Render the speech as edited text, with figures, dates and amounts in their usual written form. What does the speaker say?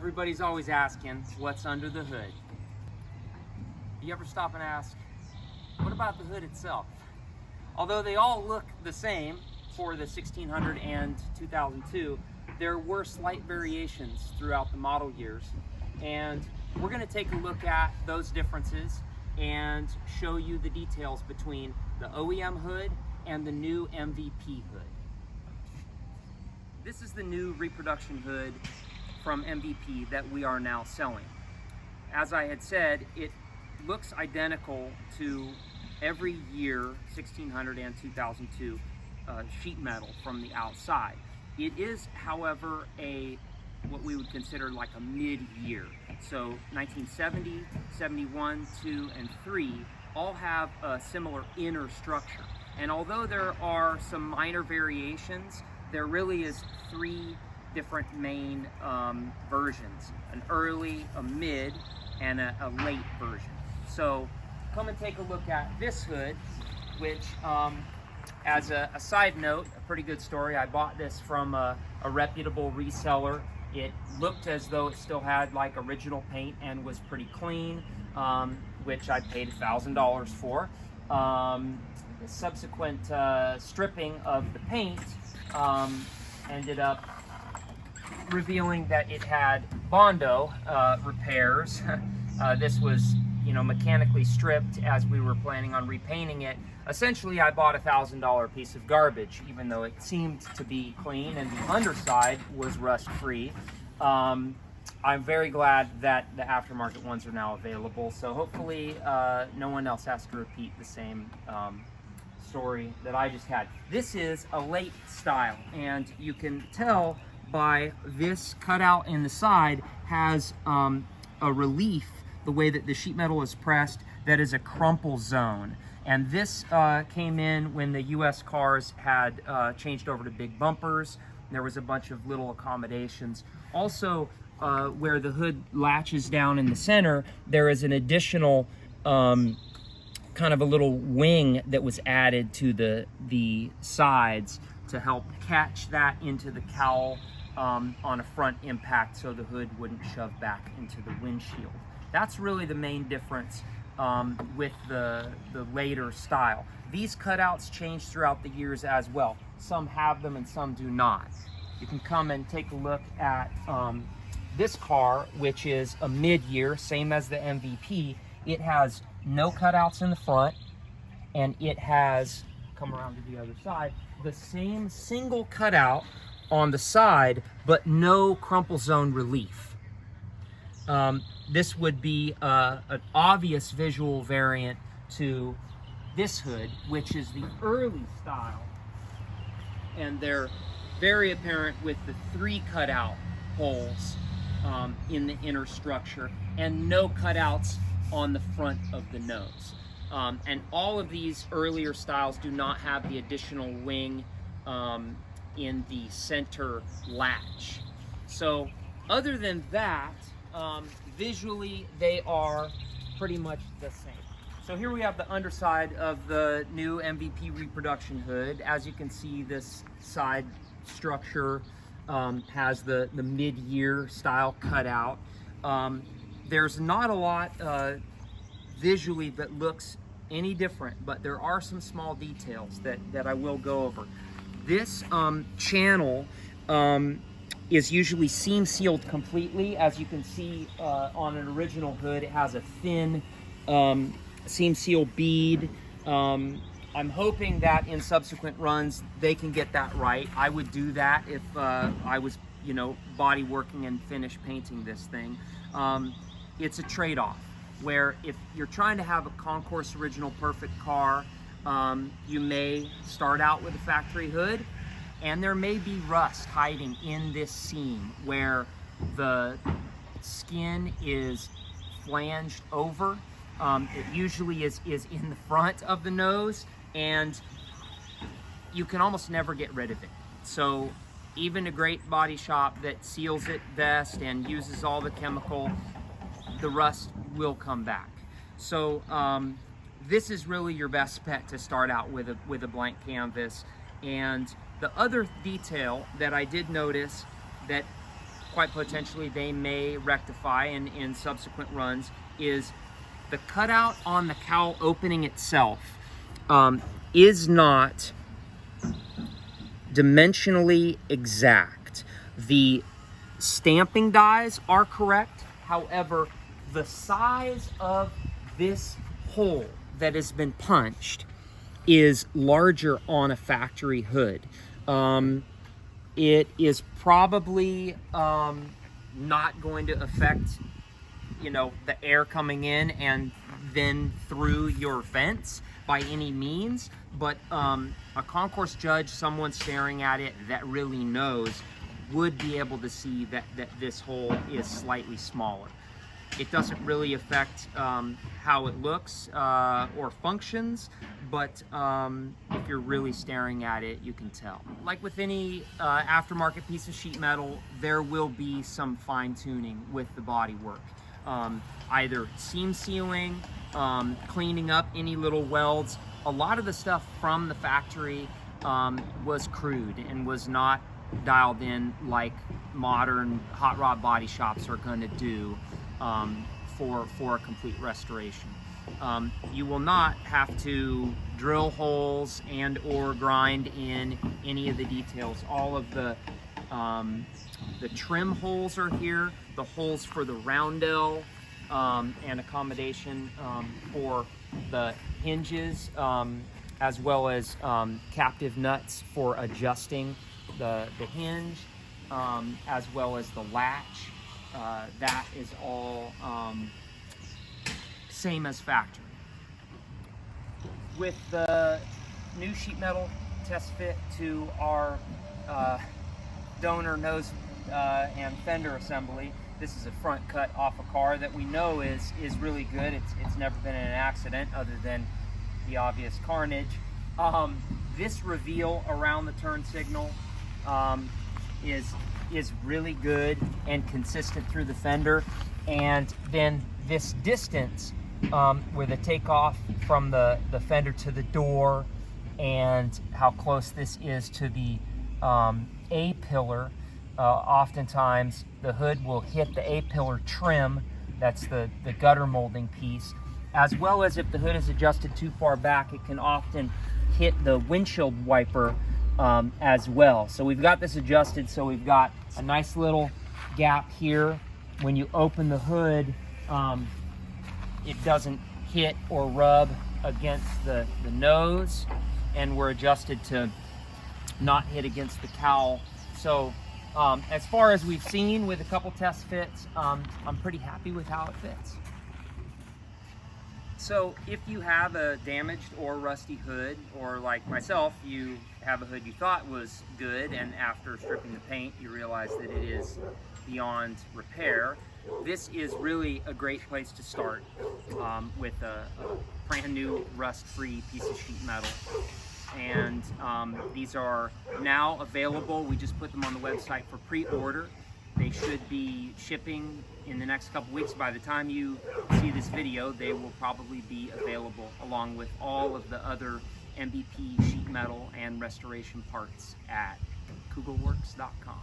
Everybody's always asking what's under the hood. You ever stop and ask, what about the hood itself? Although they all look the same for the 1600 and 2002, there were slight variations throughout the model years. And we're going to take a look at those differences and show you the details between the OEM hood and the new MVP hood. This is the new reproduction hood from MVP that we are now selling. As I had said, it looks identical to every year 1600 and 2002 sheet metal from the outside. It is, however, what we would consider like a mid-year. So 1970, 71, 2, and 3 all have a similar inner structure. And although there are some minor variations, there really is three different main versions: an early, a mid, and a late version. So come and take a look at this hood, which as a side note, a pretty good story. I bought this from a reputable reseller. It looked as though it still had like original paint and was pretty clean, which I paid $1,000 for. The subsequent stripping of the paint ended up revealing that it had Bondo repairs. This was, mechanically stripped as we were planning on repainting it. Essentially, I bought a $1,000 piece of garbage, even though it seemed to be clean and the underside was rust-free. I'm very glad that the aftermarket ones are now available, so hopefully no one else has to repeat the same story that I just had. This is a late style, and you can tell by this cutout in the side has a relief, the way that the sheet metal is pressed, that is a crumple zone. And this came in when the US cars had changed over to big bumpers. There was a bunch of little accommodations. Also, where the hood latches down in the center, there is an additional kind of a little wing that was added to the sides to help catch that into the cowl on a front impact, so the hood wouldn't shove back into the windshield. That's really the main difference with the later style. These cutouts change throughout the years as well. Some have them and some do not. You can come and take a look at this car, which is a mid-year, same as the MVP. It has no cutouts in the front, and it has, come around to the other side, the same single cutout on the side, but no crumple zone relief. This would be an obvious visual variant to this hood, which is the early style, and they're very apparent with the 3 cutout holes in the inner structure and no cutouts on the front of the nose. And all of these earlier styles do not have the additional wing in the center latch. So other than that, visually they are pretty much the same. So here we have the underside of the new MVP reproduction hood. As you can see, this side structure has the mid-year style cutout. There's not a lot visually that looks any different, but there are some small details that I will go over. This channel is usually seam sealed completely. As you can see on an original hood, it has a thin seam seal bead. I'm hoping that in subsequent runs they can get that right. I would do that if I was, body working and finish painting this thing. It's a trade-off, where if you're trying to have a concourse original perfect car, you may start out with a factory hood, and there may be rust hiding in this seam where the skin is flanged over. It usually is in the front of the nose, and you can almost never get rid of it. So even a great body shop that seals it best and uses all the chemical, the rust will come back. So this is really your best bet to start out with a blank canvas. And the other detail that I did notice that quite potentially they may rectify in subsequent runs is the cutout on the cowl opening itself is not dimensionally exact. The stamping dies are correct. However, the size of this hole that has been punched is larger on a factory hood. It is probably not going to affect, you know, the air coming in and then through your vents by any means, but a concourse judge, someone staring at it that really knows, would be able to see that this hole is slightly smaller. It doesn't really affect how it looks or functions, but if you're really staring at it, you can tell. Like with any aftermarket piece of sheet metal, there will be some fine tuning with the body work. Either seam sealing, cleaning up any little welds. A lot of the stuff from the factory was crude and was not dialed in like modern hot rod body shops are going to do for a complete restoration. You will not have to drill holes and or grind in any of the details. All of the trim holes are here, the holes for the roundel and accommodation for the hinges, as well as captive nuts for adjusting the hinge, as well as the latch. That is all same as factory. With the new sheet metal test fit to our donor nose and fender assembly, this is a front cut off a car that we know is really good. It's never been in an accident other than the obvious carnage. This reveal around the turn signal is really good and consistent through the fender, and then this distance where the takeoff from the fender to the door and how close this is to the A-pillar. Oftentimes the hood will hit the A-pillar trim, that's the gutter molding piece, as well as if the hood is adjusted too far back, it can often hit the windshield wiper as well. So we've got this adjusted so we've got a nice little gap here. When you open the hood, it doesn't hit or rub against the nose, and we're adjusted to not hit against the cowl. So as far as we've seen with a couple test fits, I'm pretty happy with how it fits. So if you have a damaged or rusty hood, or like myself, you have a hood you thought was good and after stripping the paint you realize that it is beyond repair, this is really a great place to start with a brand new rust-free piece of sheet metal. And these are now available. We just put them on the website for pre-order. They should be shipping in the next couple weeks. By the time you see this video, they will probably be available along with all of the other MVP sheet metal and restoration parts at cougarworks.com.